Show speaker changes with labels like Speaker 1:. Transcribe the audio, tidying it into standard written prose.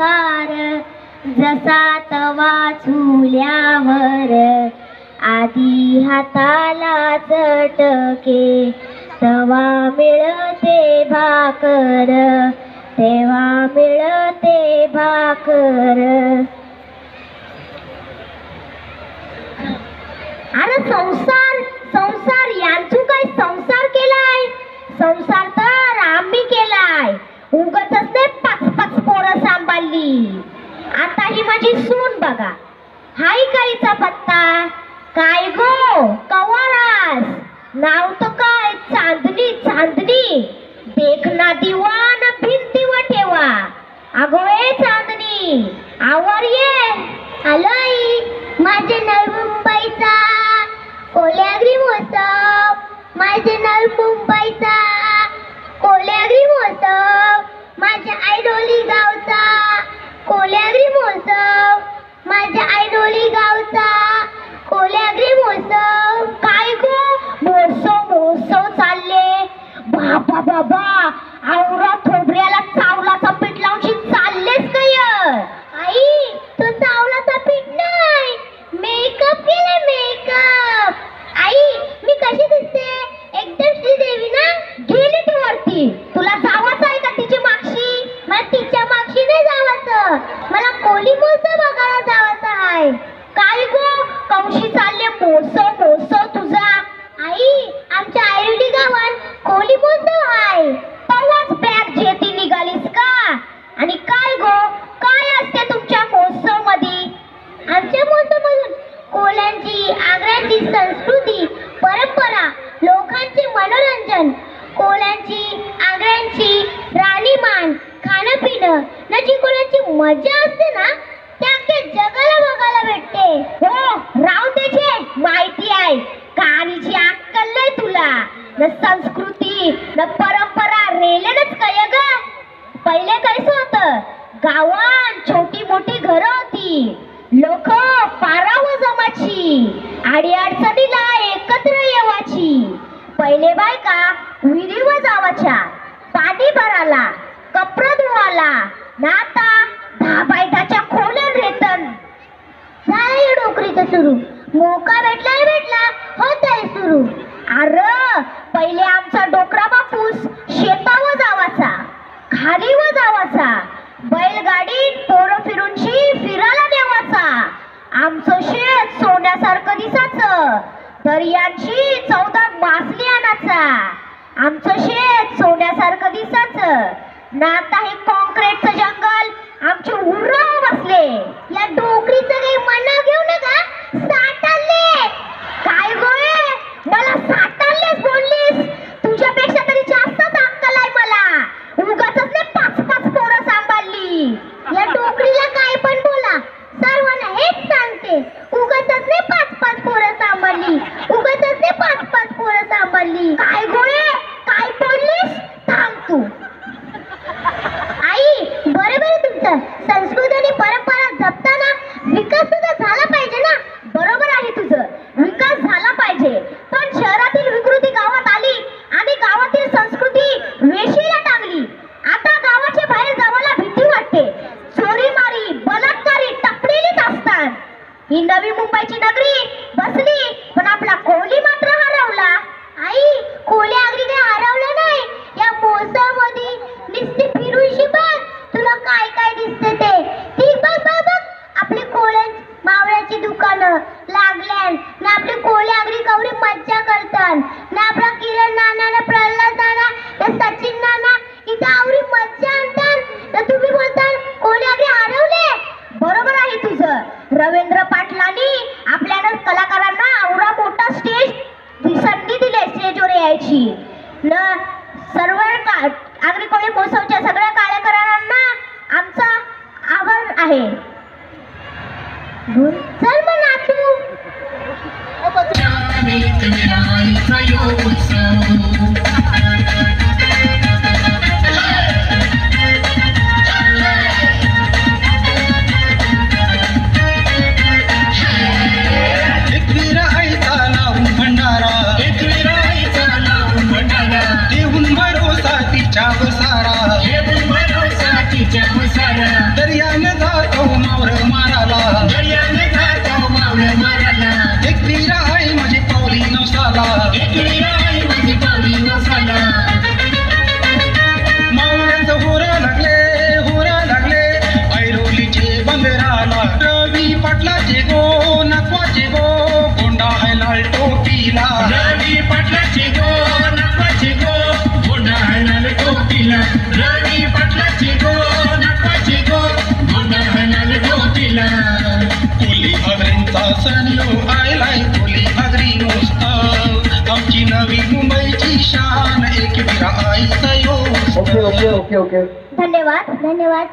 Speaker 1: संसार जसा तवा चुल्यावर आधी हाताला चटके तवा मिळते भाकर तेव्हा मिळते भाकर. अरे संसार संसार यांचू काय संसार केलाय? संसार तर आम्ही केलाय. उगाचच ते पाच पाच पोरं सांभाळली. आता ही माझी सून बघा. हाय काहीचा पत्ता काय गो कवारास नाव तो काय चांदणी चांदणी देखना दिवान भिंतीवर ठेवा. अगो ए चांदणी आवर ये. आलोय. माझे नवी मुंबईचा कोल्याग्री महोत्सव. माझे नवी मुंबईचा कोल्याग्री महोत्सव. माझ्या आयडोली गावचा कोल्याग्री महोत्सव. माझ्या आयडोली गावचा कोल्याग्री महोत्सव. काय गो महोत्सव महोत्सव चालले. बाबा बाबा आवरा थोबऱ्याला चावलाचा पीठ लावून चाललेस काय? आई तो चावलाचा पीठ नाही मेकअप केले मेकअप. आई मी कशी दिसते? एकदम श्रीदेवी ना. गेली ती वरती. तुला जावाचं आहे का तिची मागशी? मला तिच्या मागशी नाही जावाचं. मला कोली महोत्सव बघायला जावाचं आहे. काय गो कौशी चालले महोत्सव महोत्सव तुझा? आई आमच्या आयर्डी गावात कोली महोत्सव आहे. परवाच बॅग जेती निघालीस का? आणि काय गो काय असते तुमच्या महोत्सव मध्ये? आमच्या महोत्सव मधून कोल्यांची आग्र्याची संस्कृती परंपरा लोकांचे मनोरंजन कोल्यांची आग्र्यांची राणीमान खाणं पिणं नची कोल्यांची मजा असते ना त्या अख्ख्या जगाला बघायला भेटते. हो राव त्याचे माहिती आहे. कानीची अक्कल नाही तुला. न संस्कृती न परंपरा रेलेनच काय ग. पहिले कायच होतं गावात छोटी मोठी घरं होती. लोक पारावर जमाची आडी अडचणीला एकत्र येवाची. पहिले बायका विहिरीवर जावाच्या पाणी भराला कपडे धुवाला. नाता 10 बाय 10च्या खोल्या रेतन झालं डोकरीचं सुरू. मोका भेटला होतंय सुरू. अरे पहिले आमचा डोकरा बापूस शेतावर जावाचा खालीवर जावाचा बैलगाडीत पोरं फिरूनशी फिरायला देवाचा. आमचं शेत सोन्यासारखं दिसाचं दर्यांची 14 मासली आणायचा. आमचं शेत सोन्यासारखं दिसाचं. नाता हे कॉन्क्रीटचं जंगल आमचे उर्राव बसले. या डोकरीचं काही मना घेऊ नका. साठाले काय गोळे मला साठालेच बोललीस. तुझ्यापेक्षा तरी जास्तच अक्कल आहे मला. उगाचच नाही 5-5 पोरं सांभाळली. या डोकरीला काय पण बोला सर्वांना हेच सांगते. उगाचच नाही 5-5 पोरं सांभाळली. उगाचच नाही 5-5 पोरं सांभाळली. काय गोळे काय बोललीस? थांब तू. आई बरोबर आहे तुमचं. संस्कृती आणि परंपरा जपताना विकास सुद्धा झाला पाहिजे ना. बरोबर आहे तुझं. विकास झाला पाहिजे. पण शहरातील विकृती गावात आली आणि गावातील संस्कृती वेशीला टांगली. आता गावाच्या बाहेर जावायला भीती वाटते. चोरी मारी बलात्कारी टपलेलीच असतात. ही नवी मुंबईची नगरी बसली पण आपला कोली मात्र हरवला. आई कोली आगरी काही हरवलं नाही. या महोत्सव मध्ये नुसती फिरूशी बघ तुला काय काय दिसते ते. ती बघ बघ बघ आपली कोळे मावळ्याची दुकानं लागल्यान ना. आपली कोळी आगरी कवरी मज्जा करतात ना. आपला किरण नाना ना प्रल्हाद नाना ना सचिन नाना इथं आवरी मज्जा आणतात ना. तुम्ही बोलताल कोळी आगरी हरवले. बरोबर आहे तुझं. रवींद्र पाटलांनी आपल्या कलाकारांना आवरा मोठा स्टेज संधी दिली स्टेजवर यायची न. सर्व आगरी कोळी महोत्सवच्या सगळ्या कलाकारांना आमचा आभार आहे. चल मग नाचू.
Speaker 2: एकवीरा आईचा लावून भंडारा देऊन भरोसा तिच्या वसारा. दर्या टोपीला
Speaker 3: रवी पाटलाची गो नकवाची गो गोंधळाला टोपीला रवी पाटलाची गो नकवाची गो गोंधळाला टोपीला
Speaker 2: कोली आगरींचा सण यो आयलाय कोली आगरी मस्त आमची नवी मुंबईची शान एक विरा आईचा यो
Speaker 4: ओके ओके ओके ओके
Speaker 1: धन्यवाद धन्यवाद